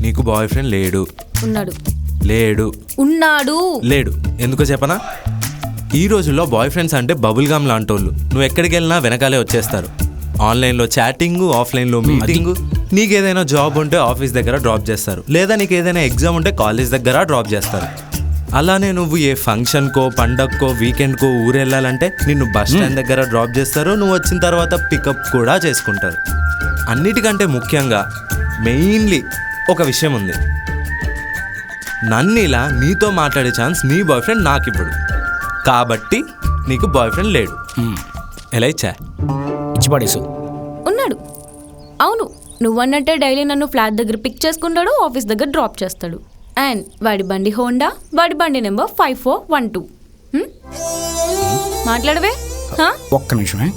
నీకు boy friend లేడు. ఉన్నాడు. లేడు. ఉన్నాడు. లేడు. ఎందుకో చెప్పనా? ఈ రోజుల్లో బాయ్ ఫ్రెండ్స్ అంటే బబుల్ గమ్ లాంటోళ్ళు. నువ్వు ఎక్కడికి వెళ్ళినా వెనకాలే వచ్చేస్తారు. ఆన్లైన్లో చాటింగ్, ఆఫ్లైన్లో మీటింగ్. నీకు ఏదైనా జాబ్ ఉంటే ఆఫీస్ దగ్గర డ్రాప్ చేస్తారు, లేదా నీకు ఏదైనా ఎగ్జామ్ ఉంటే కాలేజ్ దగ్గర డ్రాప్ చేస్తారు. అలానే నువ్వు ఏ ఫంక్షన్కో, పండగకో, వీకెండ్కో ఊరు వెళ్ళాలంటే నిన్ను బస్ స్టాండ్ దగ్గర డ్రాప్ చేస్తారు. నువ్వు వచ్చిన తర్వాత పికప్ కూడా చేసుకుంటారు. అన్నిటికంటే ముఖ్యంగా మెయిన్లీ ఒక విషయం ఉంది. నన్ను ఇలా నీతో మాట్లాడే ఛాన్స్ నీ బాయ్ ఫ్రెండ్ నాకు ఇవ్వడు. కాబట్టి నీకు బాయ్ ఫ్రెండ్ లేడు. ఎలా ఇచ్చా? ఇచ్చి పడేసు. ఉన్నాడు. అవును, నువ్వన్నట్టే డైలీ నన్ను ఫ్లాట్ దగ్గర పిక్ చేసుకుంటాడు, ఆఫీస్ దగ్గర డ్రాప్ చేస్తాడు. అండ్ వాడి బండి హోండా, వాడి బండి నెంబర్ 5412. మాట్లాడవే. ఒక్క నిమిషమే.